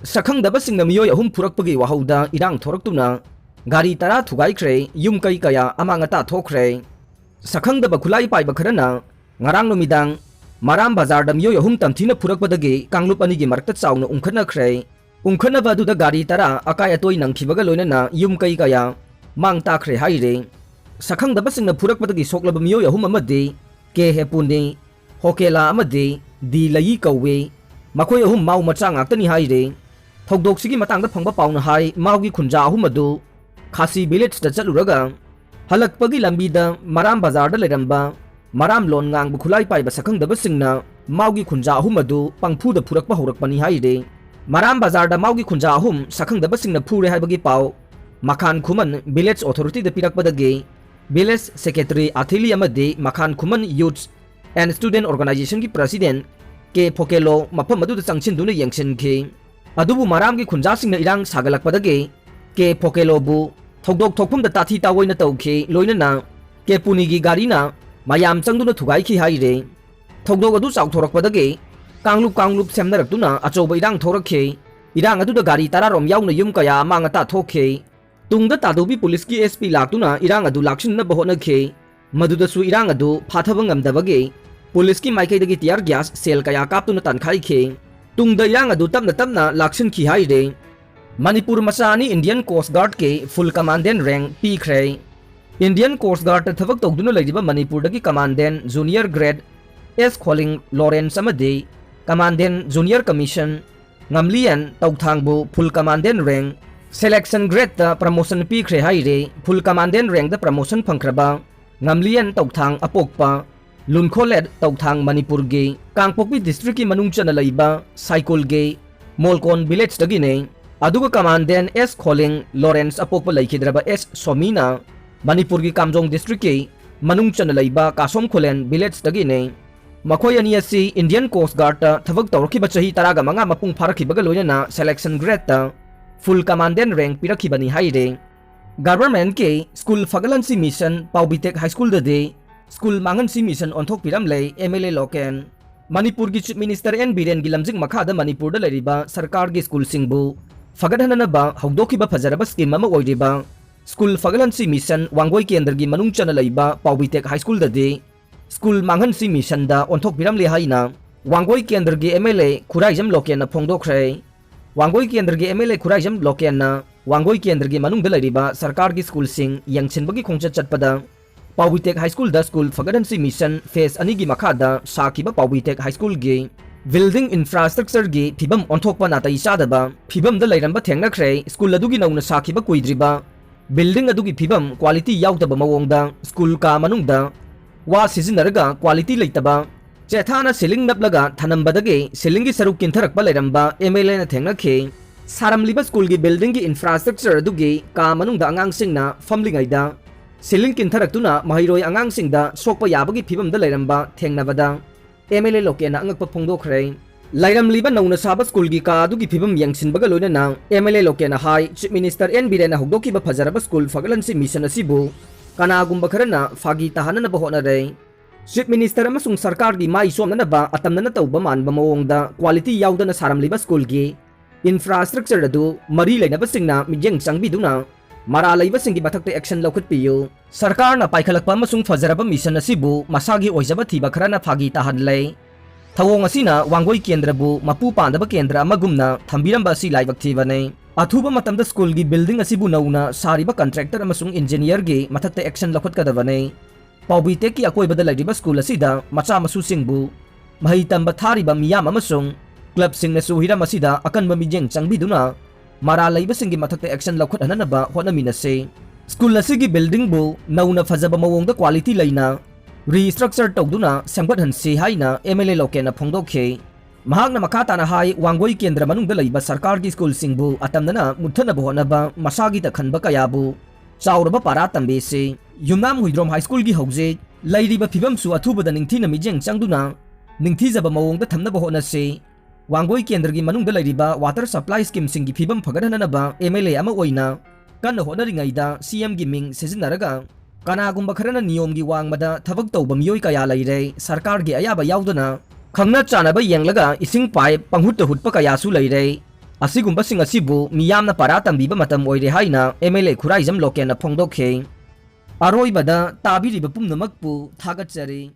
Sakhangdabasingna miyoi ahum purakpagi wahauda irang thoraktuna gari tara thugaikre yum kai kaya amangata thokre. Sakhangdaba khulai paiba kharana ngarang numidang Maram bazar da miyoi ahum tamthina purakpadagi kanglup anigi marakta chawna umkhanakre. Umkhanaba aduda gari tara akai atoi nangkhibaga loinana yum kai kaya mang takre haire. Sakhangdabasingna purakpadagi soklaba miyoi ahum amadi ke hepuni hokela amadi di layi kawe makhoi ahum mau macha ngaktani haire. Thogdoksigi matangda phangba pauna hai maugi khunja ahum adu khasi village da chaluraga halakpagi lambida maram bazar da leramba maram lon ngang bukhulai paiba sakhangdaba singna maugi khunja ahum adu pangphu da phurakpa horakpani haide. Maram bazar da maugi khunja ahum sakhangdaba singna phure haibagi pau Makhan Khuman village authority da pirakpadagi village secretary athili amade Makhan Khuman youth and student organization ki president ke phokelo mafam adu da changchin yengsin ki adubu maram gi khunja singna irang sagalakpadagi ke phokelo bu thogdok thokphum da tathi tawoina tawkhi loinana ke puni gi gari na mayam changduna thugai khi haire. Thogdok adu chawthorakpadagi kanglup semnarakduna achoba irang thorakhi irang adu da gari tararom yauna yum kaya mangata thokhi tungda tadobi police ki SP laktuna irang adu lakshinna bahona khi maduda su irang adu phathaba ngamdabagi police ki maikaidagi tiar gas sel kaya kaptuna tankhai khi tungda irang adu tamna lakshin khi haire. Manipur masani Indian Coast Guard ke full commandant rank pikre. Indian Coast Guard thavak togduna laidiba Manipur dagi commandant junior grade S Calling Lawrence amade commandant junior commission ngamlian tawthangbu full commandant rank selection grade da promotion pikre haire. Full commandant rank da promotion phangkraba ngamlian tawthang apokpa Lunkholet tawthang Manipur ge Kangpokpi district ki manung chana laiba cycle ge Molkon village dagi ne aduga commandant S Calling Lawrence apokpa laikhidraba S Somina Manipur gi Kamjong district ki manung chana laiba Kasom Kholen village dagi ne makhoi ani asi Indian Coast Guard ta thavak tawrkhiba chahi taraga manga mapung pharakhibaga loinana selection grade ta full commandant rank pirakhibani haire. Government ke school fagalansi mission Paubitek high school dade school mangansi mission onthok piramle MLA Loken Manipur gi chief minister N Biren gi lamjing makhada Manipur da leriba sarkar gi school singbu fagadhanana ba hawdokhiba phajaraba scheme ama oiriba school fagalansi mission wangoi kendra gi manung chana laiba Paubitek high school dade school mangansi mission da onthok piramle haina wangoi kendra gi MLA Khuraijam Loken na phongdokhre. Wangoi kendra gi MLA Khuraijam Loken na wangoi kendra gi manung da leriba sarkar gi school sing yangchinbagi khongchat chatpada Paubitek High School da school fagadansi mission phase anigi makhada sakiba Paubitek High School gi building infrastructure gi phibam onthokpa natai chadaba phibam da lairamba thengnakhre school adugi nauna sakiba kuidriba building adugi phibam quality yaudaba mawongda school ka manungda wa sizinaraga quality leitaba chethana ceiling naplaga thanambadagi ceiling gi saruk kintharakpa lairamba MLA na thengnakhe saramliba school gi building gi infrastructure adugi ka manungda angang singna famlingaida Siling kintharaktuna mahiroi angang singda sokpa yabagi phibam da lairamba thengnabada MLA Loken na angakpa phongdokhre. Lairamliba nauna saba school gi ka adugi phibam yangsinbaga loinana MLA Loken na hai chief minister N Biren na hugdokiba phajaraba school fagalansi mission asibu kanagumba kharana phagi tahanana bahona re. Chief minister amasung sarkar gi mai somna ba atamna tawba manba mawongda quality yaudana saramliba school gi infrastructure adu mari lainaba singna mijeng changbiduna Mara laiba singi bathakte action laukhat piyu sarkar na paikhalakpa masung fajaraba mission asibu masagi oijaba thiba kharana phagi tahanlei thawong asina wangoi kendra bu mapu pandaba kendra amagumna thambiramba asi laibak thibane athuba matamda school gi building asibu nauna sariba contractor amasung engineer gi mathakte action laukhat kadabane Paubitek ki akoibada laiba school asida macha masu singbu mahai tamba thariba miyam amasung club singna suhira masida akanba mijeng changbiduna Mara laiba singi mathakte action laukhat hananaba honaminase school asigi building bu nauna phajaba mawongda quality laina restructure tawduna sangbat hansi haina MLA Loken na phongdokhe mahakna makata na hai wangoi kendra manungda laiba sarkar gi school singbu atamnana muthana bahonaba masagi ta khanba kayabu chauraba para tambe se Yumnam Huidrom High School gi hauze lairiba phibam su athubada ningthina mijeng changduna ningthijaba mawongda thamna bahona se Wangoi kendra gi manungda lairiba water supply scheme singi phibam fagadananaba MLA ama oina kanna honaringaida CM gi ming sezinaraga kanagumba kharana niyom gi wangmada thabak tawba miyoi kaya laire sarkar gi ayaba yaudana khangna chanaba yenglaga ising pipe panghut hutpa kaya su laire ꯑꯁꯤꯒꯨꯝꯕꯁꯤꯡ ꯑꯁꯤꯕꯨ ꯃꯤꯌꯥꯝꯅ para ꯇꯝꯕꯤꯕ ꯃꯇꯝ ꯑꯣꯏꯔꯦ ꯍꯥꯏꯅ MLA Khuraijam ꯂꯣꯀꯦꯟꯅ ꯐꯣꯡꯗꯣꯛꯈꯤ꯫ ꯑꯔꯣꯏꯕꯗ ꯇꯥꯕꯤꯔꯤꯕ ꯄꯨꯝꯅꯃꯛꯄꯨ ꯊꯥꯒꯠꯆꯔꯤ꯫